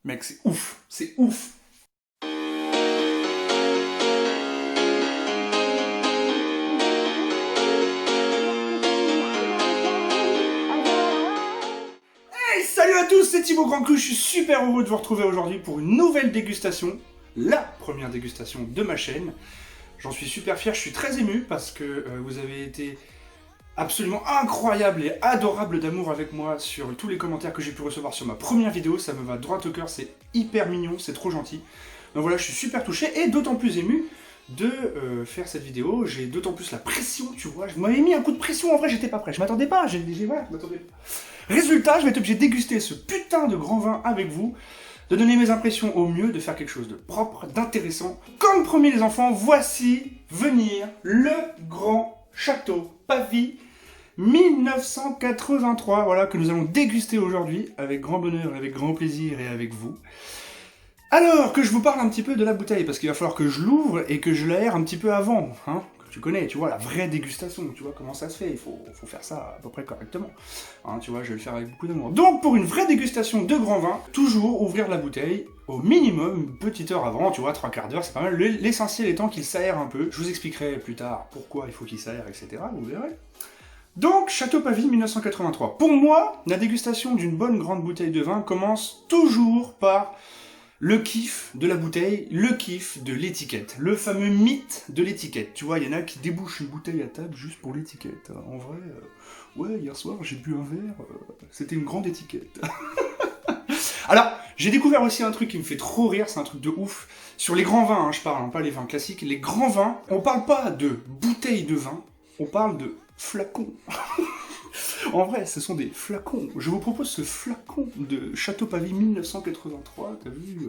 Mec, c'est ouf, c'est ouf. Hey, salut à tous, c'est Thibaut Grandcru, je suis super heureux de vous retrouver aujourd'hui pour une nouvelle dégustation, la première dégustation de ma chaîne. J'en suis super fier, je suis très ému parce que vous avez été absolument incroyable et adorable d'amour avec moi sur tous les commentaires que j'ai pu recevoir sur ma première vidéo. Ça me va droit au cœur, c'est hyper mignon, c'est trop gentil. Donc voilà, je suis super touché et d'autant plus ému de faire cette vidéo. J'ai d'autant plus la pression, tu vois. Je m'avais mis un coup de pression, en vrai j'étais pas prêt, je m'attendais pas, voilà, je m'attendais pas. Résultat, je vais être obligé de déguster ce putain de grand vin avec vous, de donner mes impressions au mieux, de faire quelque chose de propre, d'intéressant. Comme promis les enfants, voici venir le grand château Pavie 1983, voilà, que nous allons déguster aujourd'hui, avec grand bonheur, avec grand plaisir et avec vous. Alors, que je vous parle un petit peu de la bouteille, parce qu'il va falloir que je l'ouvre et que je l'aère un petit peu avant, hein. Tu connais, tu vois, la vraie dégustation, tu vois comment ça se fait, il faut faire ça à peu près correctement. Hein, tu vois, je vais le faire avec beaucoup d'amour. Donc, pour une vraie dégustation de grand vin, toujours ouvrir la bouteille au minimum une petite heure avant, tu vois, 3/4 d'heure, c'est pas mal. L'essentiel étant qu'il s'aère un peu. Je vous expliquerai plus tard pourquoi il faut qu'il s'aère, etc., vous verrez. Donc, Château Pavie 1983. Pour moi, la dégustation d'une bonne grande bouteille de vin commence toujours par le kiff de la bouteille, le kiff de l'étiquette, le fameux mythe de l'étiquette. Tu vois, il y en a qui débouchent une bouteille à table juste pour l'étiquette. En vrai, ouais, hier soir j'ai bu un verre, c'était une grande étiquette. Alors, j'ai découvert aussi un truc qui me fait trop rire, c'est un truc de ouf. Sur les grands vins, hein, je parle, hein, pas les vins classiques. Les grands vins, on parle pas de bouteilles de vin, on parle de flacons. En vrai, ce sont des flacons. Je vous propose ce flacon de Château Pavie 1983, t'as vu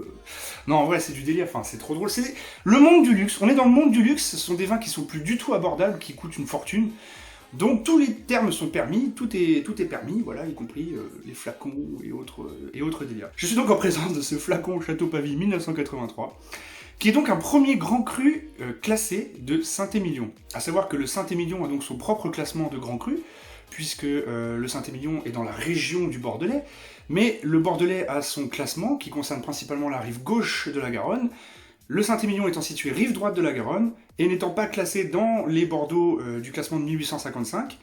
Non, en vrai, c'est du délire, enfin, c'est trop drôle. C'est le monde du luxe, on est dans le monde du luxe, ce sont des vins qui sont plus du tout abordables, qui coûtent une fortune. Donc tous les termes sont permis, tout est permis, voilà, y compris les flacons et autres délires. Je suis donc en présence de ce flacon Château Pavie 1983, qui est donc un premier grand cru classé de Saint-Émilion. À savoir que le Saint-Émilion a donc son propre classement de grand cru, puisque le Saint-Émilion est dans la région du Bordelais, mais le Bordelais a son classement, qui concerne principalement la rive gauche de la Garonne, le Saint-Émilion étant situé rive droite de la Garonne, et n'étant pas classé dans les Bordeaux du classement de 1855,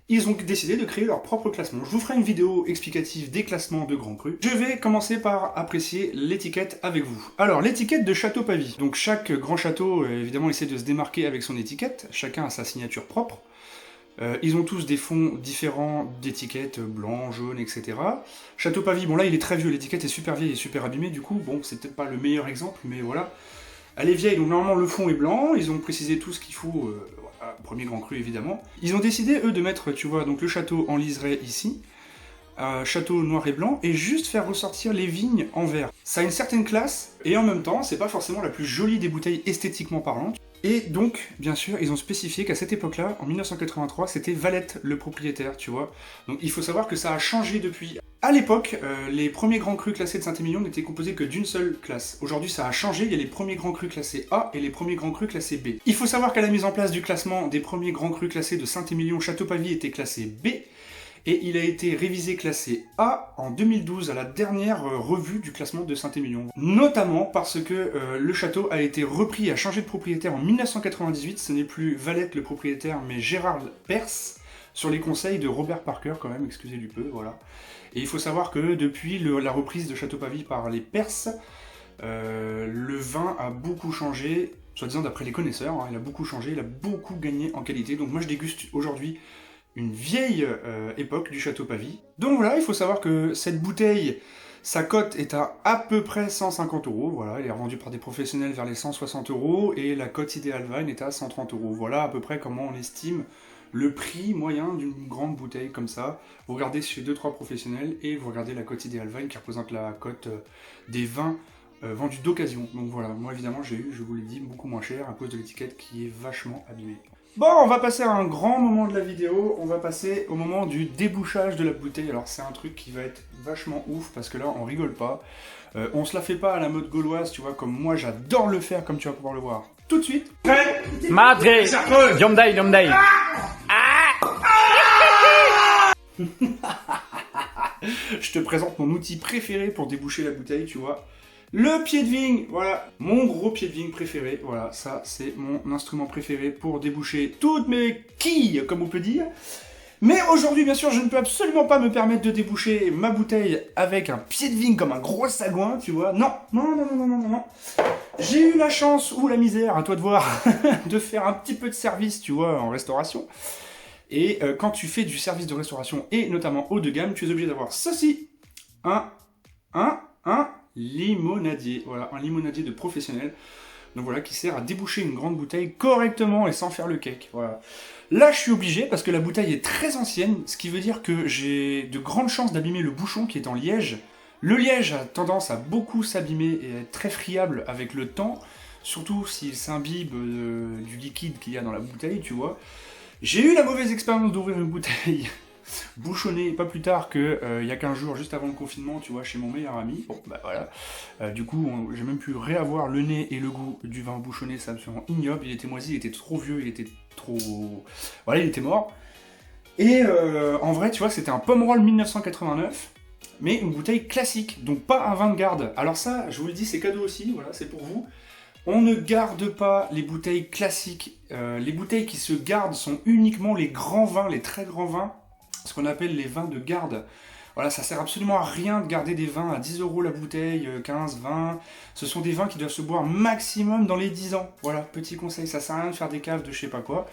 ils ont décidé de créer leur propre classement. Je vous ferai une vidéo explicative des classements de Grand Cru. Je vais commencer par apprécier l'étiquette avec vous. Alors, l'étiquette de Château Pavie. Donc chaque grand château, évidemment, essaie de se démarquer avec son étiquette, chacun a sa signature propre. Ils ont tous des fonds différents d'étiquettes, blanc, jaune, etc. Château Pavie, bon là il est très vieux, l'étiquette est super vieille et super abîmée, du coup, bon, c'est peut-être pas le meilleur exemple, mais voilà. Elle est vieille, donc normalement le fond est blanc, ils ont précisé tout ce qu'il faut, voilà, premier grand cru évidemment. Ils ont décidé, eux, de mettre, tu vois, donc le château en liseré ici, château noir et blanc, et juste faire ressortir les vignes en vert. Ça a une certaine classe, et en même temps, c'est pas forcément la plus jolie des bouteilles esthétiquement parlant. Et donc, bien sûr, ils ont spécifié qu'à cette époque-là, en 1983, c'était Valette le propriétaire, tu vois. Donc il faut savoir que ça a changé depuis. À l'époque, les premiers grands crus classés de Saint-Émilion n'étaient composés que d'une seule classe. Aujourd'hui, ça a changé, il y a les premiers grands crus classés A et les premiers grands crus classés B. Il faut savoir qu'à la mise en place du classement des premiers grands crus classés de Saint-Émilion, Château Pavie était classé B, et il a été révisé classé A en 2012 à la dernière revue du classement de Saint-Émilion. Notamment parce que le château a été repris et a changé de propriétaire en 1998, ce n'est plus Valette le propriétaire mais Gérard Perse, sur les conseils de Robert Parker quand même, excusez du peu, voilà. Et il faut savoir que depuis la reprise de Château Pavie par les Perses, le vin a beaucoup changé, soi-disant d'après les connaisseurs, hein, il a beaucoup changé, il a beaucoup gagné en qualité, donc moi je déguste aujourd'hui une vieille époque du Château Pavie. Donc voilà, il faut savoir que cette bouteille, sa cote est à peu près 150 €, voilà, elle est revendue par des professionnels vers les 160 €, et la cote idéale Vine est à 130 €. Voilà à peu près comment on estime le prix moyen d'une grande bouteille comme ça. Vous regardez chez 2-3 professionnels, et vous regardez la cote idéale Vine qui représente la cote des vins vendus d'occasion. Donc voilà, moi évidemment j'ai eu, je vous l'ai dit, beaucoup moins cher à cause de l'étiquette qui est vachement abîmée. Bon, on va passer à un grand moment de la vidéo, on va passer au moment du débouchage de la bouteille. Alors c'est un truc qui va être vachement ouf, parce que là on rigole pas. On se la fait pas à la mode gauloise, tu vois, comme moi j'adore le faire, comme tu vas pouvoir le voir. Tout de suite. Prêt ? Madre, Yomdai. Je te présente mon outil préféré pour déboucher la bouteille, tu vois. Le pied de vigne, voilà, mon gros pied de vigne préféré. Voilà, ça c'est mon instrument préféré pour déboucher toutes mes quilles, comme on peut dire. Mais aujourd'hui, bien sûr, je ne peux absolument pas me permettre de déboucher ma bouteille avec un pied de vigne comme un gros sagouin, tu vois. Non, non, non, non, non, non, non. J'ai eu la chance, ou la misère, à toi de voir, de faire un petit peu de service, tu vois, en restauration. Et quand tu fais du service de restauration, et notamment haut de gamme, tu es obligé d'avoir ceci. Un limonadier. Voilà, un limonadier de professionnel. Donc voilà, qui sert à déboucher une grande bouteille correctement et sans faire le cake. Voilà. Là, je suis obligé parce que la bouteille est très ancienne, ce qui veut dire que j'ai de grandes chances d'abîmer le bouchon qui est en liège. Le liège a tendance à beaucoup s'abîmer et à être très friable avec le temps, surtout s'il s'imbibe du liquide qu'il y a dans la bouteille, tu vois. J'ai eu la mauvaise expérience d'ouvrir une bouteille bouchonnée pas plus tard que il y a 15 jours, juste avant le confinement, tu vois, chez mon meilleur ami. Bon, bah voilà. Du coup, j'ai même pu réavoir le nez et le goût du vin bouchonné, c'est absolument ignoble. Il était moisi, il était trop vieux, il était trop... Voilà, il était mort. Et en vrai, tu vois, c'était un Pomerol 1989, mais une bouteille classique, donc pas un vin de garde. Alors ça, je vous le dis, c'est cadeau aussi, voilà, c'est pour vous. On ne garde pas les bouteilles classiques. Les bouteilles qui se gardent sont uniquement les grands vins, les très grands vins, ce qu'on appelle les vins de garde. Voilà, ça sert absolument à rien de garder des vins à 10 € la bouteille, 15, 20. Ce sont des vins qui doivent se boire maximum dans les 10 ans. Voilà, petit conseil, ça sert à rien de faire des caves de je sais pas quoi.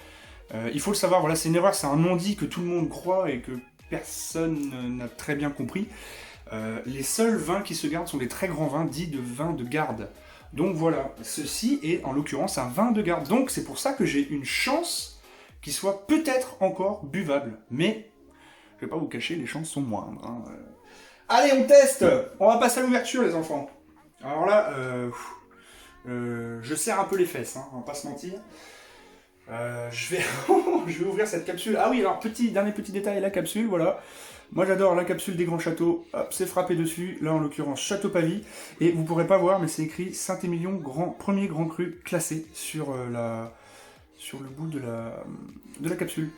Il faut le savoir, voilà, c'est une erreur, c'est un non-dit que tout le monde croit et que personne n'a très bien compris. Les seuls vins qui se gardent sont les très grands vins dits de vins de garde. Donc voilà, ceci est en l'occurrence un vin de garde. Donc c'est pour ça que j'ai une chance qu'il soit peut-être encore buvable. Mais je vais pas vous cacher, les chances sont moindres. Hein. Allez, on teste. On va passer à l'ouverture, les enfants. Alors là, je serre un peu les fesses, hein, on va pas se mentir. Je vais ouvrir cette capsule. Ah oui, alors dernier petit détail, la capsule, voilà. Moi j'adore la capsule des grands châteaux, hop, c'est frappé dessus, là en l'occurrence Château Pavie, et vous pourrez pas voir mais c'est écrit Saint-Émilion, premier grand cru classé sur le bout de la capsule.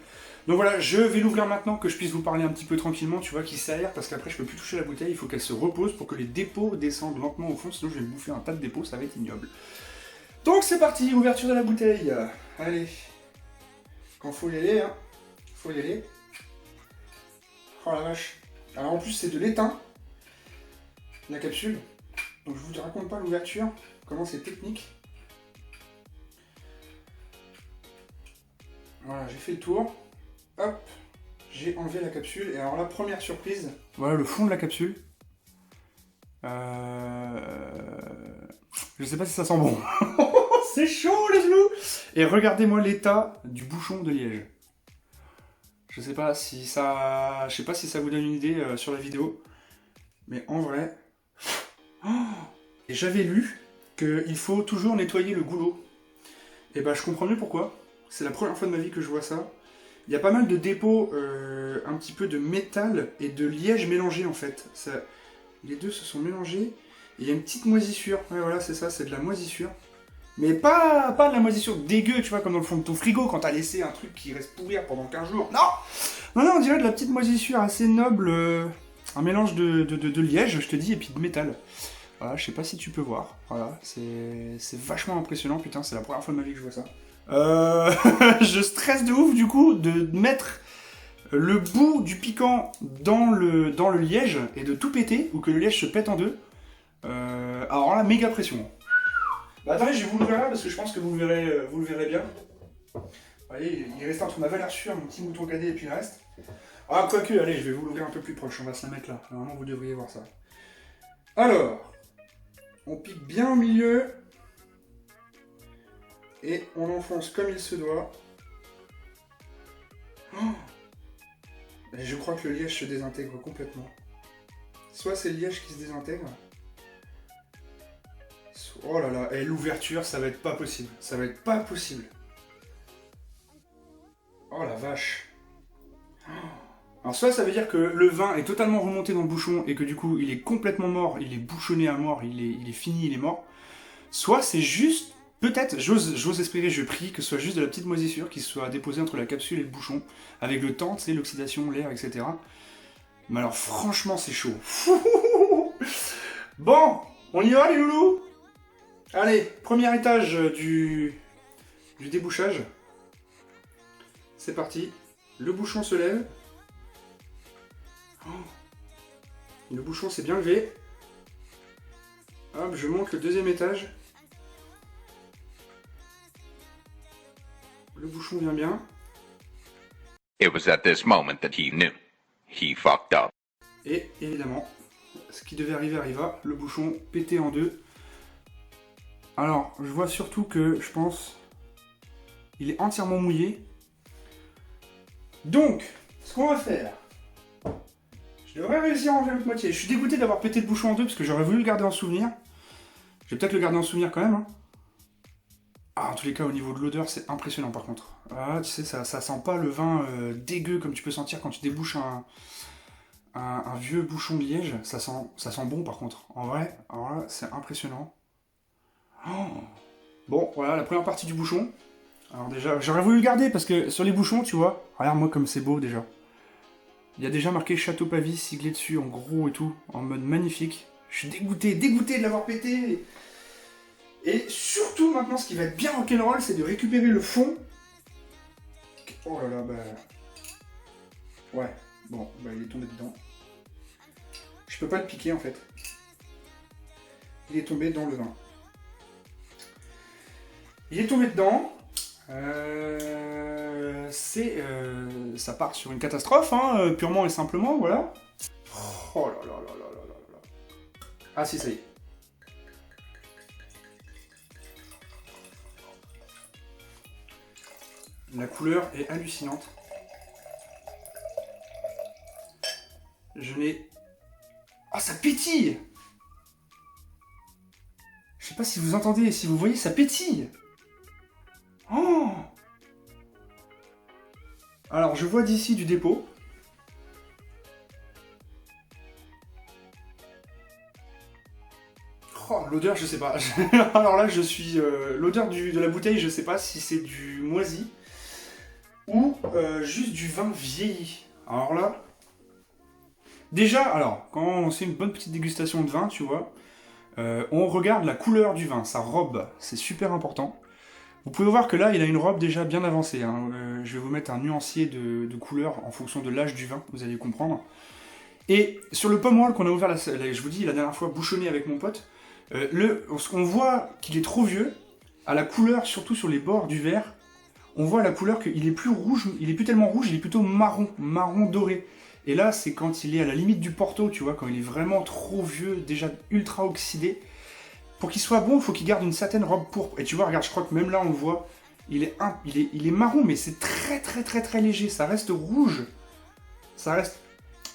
Donc voilà, je vais l'ouvrir maintenant que je puisse vous parler un petit peu tranquillement, tu vois, qui s'aère, parce qu'après je peux plus toucher la bouteille, il faut qu'elle se repose pour que les dépôts descendent lentement au fond, sinon je vais me bouffer un tas de dépôts, ça va être ignoble. Donc c'est parti, ouverture de la bouteille. Allez, quand faut y aller, hein, faut y aller. Oh la vache. Alors en plus c'est de l'étain, la capsule. Donc je vous raconte pas l'ouverture, comment c'est technique. Voilà, j'ai fait le tour. Hop, j'ai enlevé la capsule. Et alors la première surprise, voilà le fond de la capsule. Je sais pas si ça sent bon. C'est chaud les loups. Et regardez-moi l'état du bouchon de liège. Je sais pas si ça vous donne une idée sur la vidéo, mais en vrai, et j'avais lu qu'il faut toujours nettoyer le goulot. Et bah je comprends mieux pourquoi. C'est la première fois de ma vie que je vois ça. Il y a pas mal de dépôts, un petit peu de métal et de liège mélangés en fait. Les deux se sont mélangés. Et il y a une petite moisissure. Ouais voilà c'est ça, c'est de la moisissure. Mais pas de la moisissure dégueu, tu vois, comme dans le fond de ton frigo quand t'as laissé un truc qui reste pourrir pendant 15 jours. Non, on dirait de la petite moisissure assez noble, un mélange de liège, je te dis, et puis de métal. Voilà, je sais pas si tu peux voir. Voilà, c'est vachement impressionnant, putain, c'est la première fois de ma vie que je vois ça. Je stresse de ouf, du coup, de mettre le bout du piquant dans le liège et de tout péter, ou que le liège se pète en deux. Alors là, méga pression. Bah attendez, je vais vous l'ouvrir là parce que je pense que vous le verrez bien. Vous voyez, il reste entre ma valeur sûre, mon petit mouton cadet et puis le reste. Ah, quoique, allez, je vais vous l'ouvrir un peu plus proche, on va se la mettre là. Normalement, vous devriez voir ça. Alors, on pique bien au milieu. Et on l'enfonce comme il se doit. Oh, et je crois que le liège se désintègre complètement. Soit c'est le liège qui se désintègre. Oh là là, et l'ouverture, ça va être pas possible. Ça va être pas possible. Oh la vache. Alors soit ça veut dire que le vin est totalement remonté dans le bouchon et que du coup il est complètement mort, il est bouchonné à mort, il est fini, il est mort. Soit c'est juste, peut-être, j'ose espérer, je prie, que ce soit juste de la petite moisissure qui soit déposée entre la capsule et le bouchon, avec le temps, tu sais, l'oxydation, l'air, etc. Mais alors franchement c'est chaud. Bon, on y va les loulous? Allez, premier étage du débouchage. C'est parti. Le bouchon se lève. Oh. Le bouchon s'est bien levé. Hop, je monte le deuxième étage. Le bouchon vient bien. It was at this moment that he knew. He fucked up. Et évidemment, ce qui devait arriver arriva. Le bouchon pété en deux. Alors, je vois surtout que, je pense, il est entièrement mouillé. Donc, ce qu'on va faire, je devrais réussir à enlever l'autre moitié. Je suis dégoûté d'avoir pété le bouchon en deux parce que j'aurais voulu le garder en souvenir. Je vais peut-être le garder en souvenir quand même. Hein. Ah, en tous les cas, au niveau de l'odeur, c'est impressionnant par contre. Ah, tu sais, ça sent pas le vin dégueu comme tu peux sentir quand tu débouches un vieux bouchon de liège. Ça sent bon par contre. En vrai, alors là, c'est impressionnant. Oh. Bon, voilà, la première partie du bouchon. Alors déjà, j'aurais voulu le garder parce que sur les bouchons, tu vois, regarde-moi comme c'est beau déjà. Il y a déjà marqué Château Pavie siglé dessus en gros et tout, en mode magnifique. Je suis dégoûté de l'avoir pété. Et surtout maintenant, ce qui va être bien rock'n'roll, c'est de récupérer le fond. Oh là là, bah... Ouais, bon, bah il est tombé dedans. Je peux pas le piquer en fait. Il est tombé dans le vin. Il est tombé dedans. Ça part sur une catastrophe, hein, purement et simplement, voilà. Oh là là là là là là là. Ah si, ça y est. La couleur est hallucinante. Je n'ai... Ah, ça pétille! Je sais pas si vous entendez, si vous voyez, ça pétille! Oh! Alors, je vois d'ici du dépôt. Oh, l'odeur, je sais pas. Alors là, je suis... l'odeur de la bouteille, je sais pas si c'est du moisi ou juste du vin vieilli. Alors là... Déjà, alors, quand on fait une bonne petite dégustation de vin, tu vois, on regarde la couleur du vin, sa robe, c'est super important. Vous pouvez voir que là, il a une robe déjà bien avancée. Hein. Je vais vous mettre un nuancier de couleur en fonction de l'âge du vin, vous allez comprendre. Et sur le pomme qu'on a ouvert, je vous dis, la dernière fois, bouchonné avec mon pote, on voit qu'il est trop vieux, à la couleur, surtout sur les bords du verre, on voit à la couleur qu'il est plus rouge, il est plus tellement rouge, il est plutôt marron doré. Et là, c'est quand il est à la limite du Porto, tu vois, quand il est vraiment trop vieux, déjà ultra oxydé. Pour qu'il soit bon, il faut qu'il garde une certaine robe pourpre. Et tu vois, regarde, je crois que même là, on le voit, il est marron, mais c'est très très très très léger. Ça reste rouge. Ça reste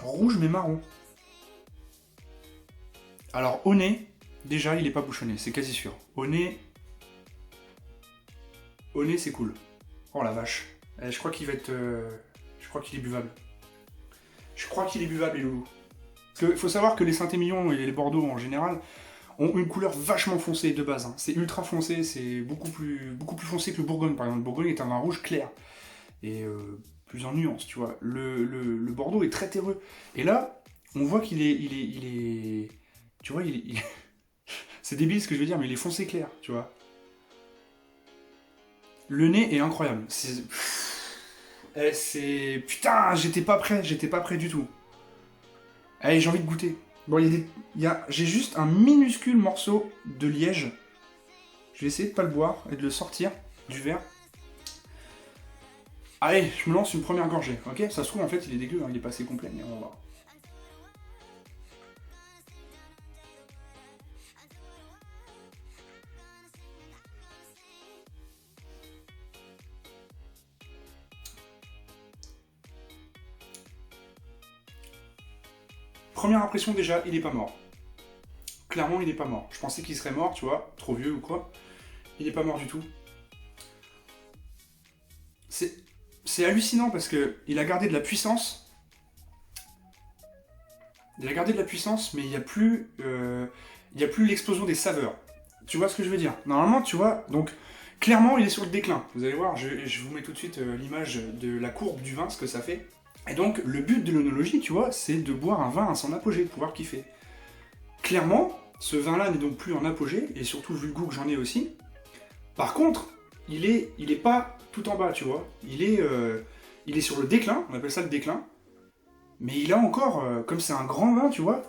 rouge, mais marron. Alors, au nez, déjà, il n'est pas bouchonné, c'est quasi sûr. Au nez, c'est cool. Oh la vache. Je crois qu'il va être... Je crois qu'il est buvable. Je crois qu'il est buvable, les loulous. Parce qu'il faut savoir que les Saint-Émilion et les Bordeaux en général ont une couleur vachement foncée de base. Hein. C'est ultra foncé, c'est beaucoup plus foncé que le Bourgogne. Par exemple, le Bourgogne est un vin rouge clair. Et plus en nuance, tu vois. Le Bordeaux est très terreux. Et là, on voit qu'il est... Tu vois, c'est débile ce que je veux dire, mais il est foncé clair, tu vois. Le nez est incroyable. C'est... Putain, j'étais pas prêt du tout. Allez, j'ai envie de goûter. Bon, j'ai juste un minuscule morceau de liège. Je vais essayer de pas le boire et de le sortir du verre. Allez, je me lance une première gorgée, ok? Ça se trouve, en fait, il est dégueu, hein, il est pas assez complet, mais on va voir. Première impression déjà, il est pas mort. Clairement, il est pas mort. Je pensais qu'il serait mort, tu vois, trop vieux ou quoi. Il est pas mort du tout. C'est hallucinant parce que il a gardé de la puissance. Il a gardé de la puissance, mais il n'y a plus l'explosion des saveurs. Tu vois ce que je veux dire? Normalement, tu vois, donc clairement, il est sur le déclin. Vous allez voir, je vous mets tout de suite l'image de la courbe du vin, ce que ça fait. Et donc, le but de l'œnologie, tu vois, c'est de boire un vin à son apogée, de pouvoir kiffer. Clairement, ce vin-là n'est donc plus en apogée, et surtout vu le goût que j'en ai aussi. Par contre, il est pas tout en bas, tu vois. Il est sur le déclin, on appelle ça le déclin. Mais il a encore, comme c'est un grand vin, tu vois.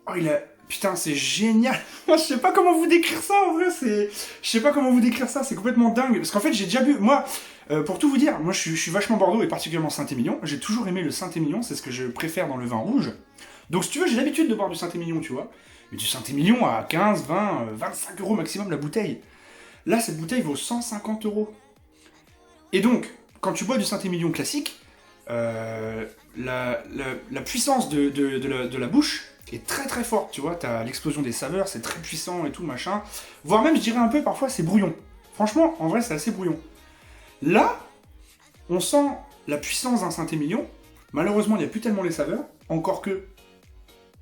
Oh, il a... Putain, c'est génial. Moi, je sais pas comment vous décrire ça, en vrai, Je sais pas comment vous décrire ça, c'est complètement dingue. Parce qu'en fait, j'ai déjà bu... Moi, pour tout vous dire, moi, je suis vachement Bordeaux, et particulièrement Saint-Émilion. J'ai toujours aimé le Saint-Émilion, c'est ce que je préfère dans le vin rouge. Donc, si tu veux, j'ai l'habitude de boire du Saint-Émilion, tu vois. Mais du Saint-Émilion à 15, 20, 25 euros maximum la bouteille. Là, cette bouteille vaut 150 euros. Et donc, quand tu bois du Saint-Émilion classique, la puissance de la bouche est très très forte, tu vois, t'as l'explosion des saveurs, c'est très puissant et tout, machin. Voire même, je dirais un peu, parfois, c'est brouillon. Franchement, en vrai, c'est assez brouillon. Là, on sent la puissance d'un Saint-Émilion. Malheureusement, il n'y a plus tellement les saveurs, encore que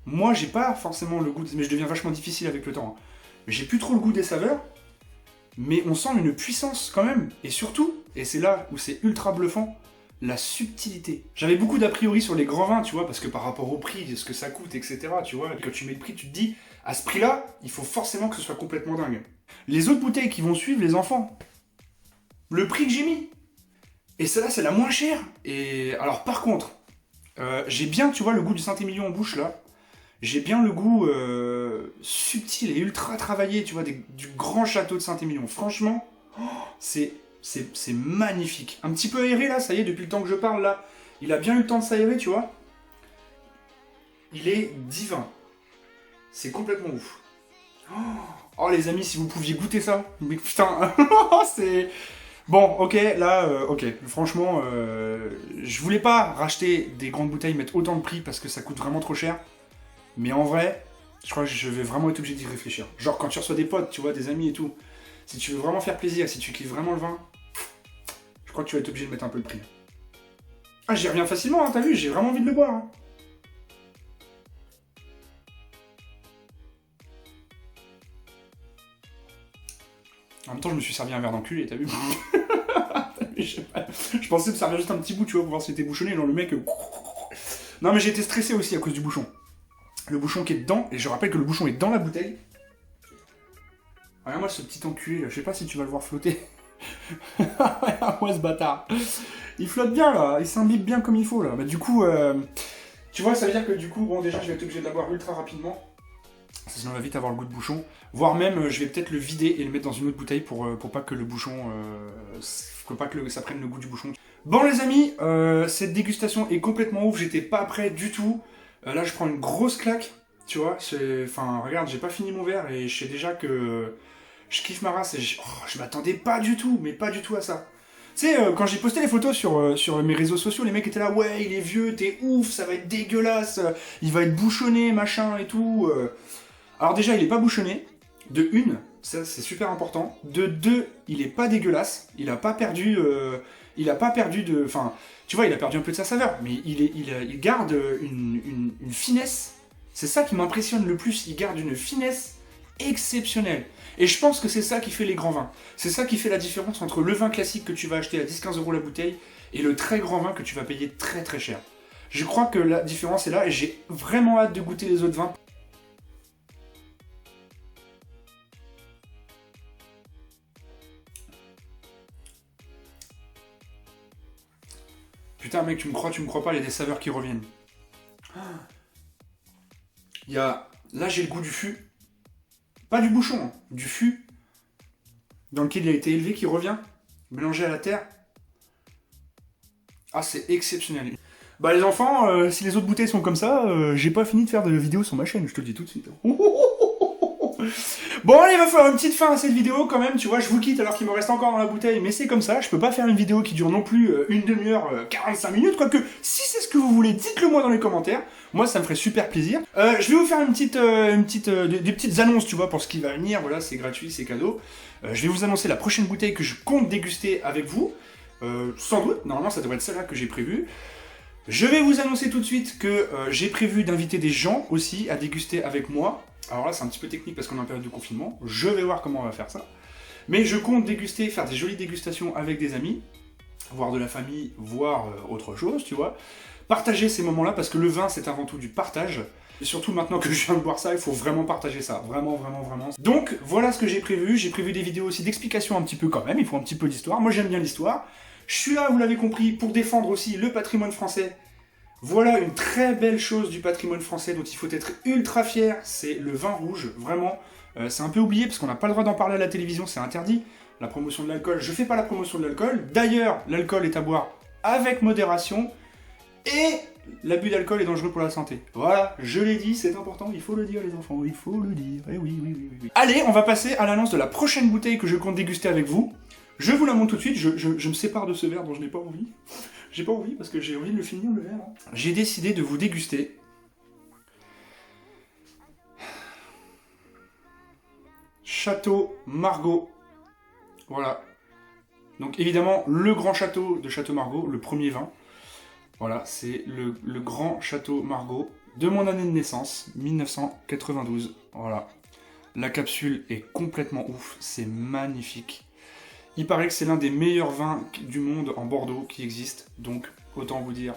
moi, j'ai pas forcément le goût, mais je deviens vachement difficile avec le temps. Hein. Mais j'ai plus trop le goût des saveurs, mais on sent une puissance quand même. Et surtout, et c'est là où c'est ultra bluffant, la subtilité. J'avais beaucoup d'a priori sur les grands vins, tu vois, parce que par rapport au prix, ce que ça coûte, etc., tu vois, quand tu mets le prix, tu te dis, à ce prix-là, il faut forcément que ce soit complètement dingue. Les autres bouteilles qui vont suivre, les enfants, le prix que j'ai mis, et celle-là, c'est la moins chère. Et alors, par contre, j'ai bien, tu vois, le goût du Saint-Émilion en bouche, là. J'ai bien le goût subtil et ultra travaillé, tu vois, du grand château de Saint-Émilion. Franchement, c'est magnifique. Un petit peu aéré, là, ça y est, depuis le temps que je parle, là. Il a bien eu le temps de s'aérer, tu vois. Il est divin. C'est complètement ouf. Oh, les amis, si vous pouviez goûter ça. Mais putain, c'est... Bon, ok, là, ok. Franchement, je voulais pas racheter des grandes bouteilles, mettre autant de prix, parce que ça coûte vraiment trop cher. Mais en vrai, je crois que je vais vraiment être obligé d'y réfléchir. Genre quand tu reçois des potes, tu vois, des amis et tout, si tu veux vraiment faire plaisir, si tu kiffes vraiment le vin, je crois que tu vas être obligé de mettre un peu de prix. Ah, j'y reviens facilement, hein, t'as vu, j'ai vraiment envie de le boire. Hein. En même temps, je me suis servi un verre d'enculé, t'as vu. Je pensais me servir juste un petit bout, tu vois, pour voir si c'était bouchonné, genre le mec... Non mais j'ai été stressé aussi à cause du bouchon. Le bouchon qui est dedans, et je rappelle que le bouchon est dans la bouteille. Regarde-moi ce petit enculé là, je sais pas si tu vas le voir flotter. Regarde-moi ce bâtard. Il flotte bien là, il s'imbibe bien comme il faut là. Bah du coup, tu vois, ça veut dire que du coup, bon déjà je vais être obligé de la boire ultra rapidement. Sinon on va vite avoir le goût de bouchon. Voire même, je vais peut-être le vider et le mettre dans une autre bouteille pour pas que le bouchon... pour pas que ça prenne le goût du bouchon. Bon les amis, cette dégustation est complètement ouf, j'étais pas prêt du tout. Là, je prends une grosse claque, tu vois. Enfin, regarde, j'ai pas fini mon verre et je sais déjà que je kiffe ma race et je m'attendais pas du tout, mais pas du tout à ça. Tu sais, quand j'ai posté les photos sur mes réseaux sociaux, les mecs étaient là, ouais, il est vieux, t'es ouf, ça va être dégueulasse, il va être bouchonné, machin et tout. Alors déjà, il est pas bouchonné, de une, ça c'est super important. De deux, il est pas dégueulasse, il a pas perdu de... Enfin, tu vois, il a perdu un peu de sa saveur, mais il garde une finesse. C'est ça qui m'impressionne le plus, il garde une finesse exceptionnelle. Et je pense que c'est ça qui fait les grands vins. C'est ça qui fait la différence entre le vin classique que tu vas acheter à 10-15 euros la bouteille et le très grand vin que tu vas payer très très cher. Je crois que la différence est là et j'ai vraiment hâte de goûter les autres vins. Putain mec, tu me crois pas, il y a des saveurs qui reviennent. Il y a... Là j'ai le goût du fût. Pas du bouchon, hein, du fût. Dans lequel il a été élevé qui revient. Mélangé à la terre. Ah c'est exceptionnel. Bah les enfants, si les autres bouteilles sont comme ça, j'ai pas fini de faire de vidéos sur ma chaîne, je te le dis tout de suite. Bon allez, il va falloir une petite fin à cette vidéo quand même, tu vois, je vous quitte alors qu'il me reste encore dans la bouteille, mais c'est comme ça, je peux pas faire une vidéo qui dure non plus une demi-heure, 45 minutes, quoique si c'est ce que vous voulez, dites-le moi dans les commentaires, moi ça me ferait super plaisir. Je vais vous faire des petites annonces, tu vois, pour ce qui va venir, voilà, c'est gratuit, c'est cadeau. Je vais vous annoncer la prochaine bouteille que je compte déguster avec vous, sans doute, normalement ça devrait être celle-là que j'ai prévue. Je vais vous annoncer tout de suite que j'ai prévu d'inviter des gens aussi à déguster avec moi. Alors là, c'est un petit peu technique parce qu'on est en période de confinement. Je vais voir comment on va faire ça. Mais je compte déguster, faire des jolies dégustations avec des amis. voir de la famille, voir autre chose, tu vois. Partager ces moments-là, parce que le vin, c'est avant tout du partage. Et surtout maintenant que je viens de boire ça, il faut vraiment partager ça. Vraiment, vraiment, vraiment. Donc, voilà ce que j'ai prévu. J'ai prévu des vidéos aussi d'explications un petit peu quand même. Il faut un petit peu d'histoire. Moi, j'aime bien l'histoire. Je suis là, vous l'avez compris, pour défendre aussi le patrimoine français. Voilà une très belle chose du patrimoine français dont il faut être ultra fier. C'est le vin rouge, vraiment. C'est un peu oublié parce qu'on n'a pas le droit d'en parler à la télévision, c'est interdit. La promotion de l'alcool, je fais pas la promotion de l'alcool. D'ailleurs, l'alcool est à boire avec modération. Et l'abus d'alcool est dangereux pour la santé. Voilà, je l'ai dit, c'est important, il faut le dire les enfants, il faut le dire. Eh oui, oui, oui, oui. Allez, on va passer à l'annonce de la prochaine bouteille que je compte déguster avec vous. Je vous la montre tout de suite, je me sépare de ce verre dont je n'ai pas envie. J'ai pas envie parce que j'ai envie de le finir le verre. Hein. J'ai décidé de vous déguster Château Margaux. Voilà. Donc évidemment, le grand château de Château Margaux, le premier vin. Voilà, c'est le grand Château Margaux de mon année de naissance, 1992. Voilà. La capsule est complètement ouf, c'est magnifique. Il paraît que c'est l'un des meilleurs vins du monde en Bordeaux qui existe, donc autant vous dire.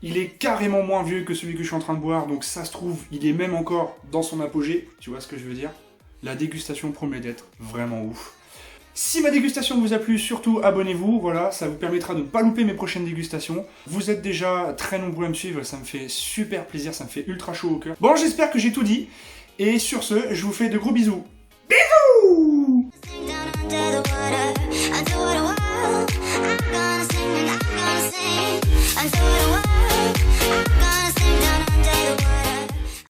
Il est carrément moins vieux que celui que je suis en train de boire, donc ça se trouve, il est même encore dans son apogée, tu vois ce que je veux dire? La dégustation promet d'être vraiment ouf. Si ma dégustation vous a plu, surtout abonnez-vous, voilà, ça vous permettra de ne pas louper mes prochaines dégustations. Vous êtes déjà très nombreux à me suivre, ça me fait super plaisir, ça me fait ultra chaud au cœur. Bon, j'espère que j'ai tout dit, et sur ce, je vous fais de gros bisous. Bisous!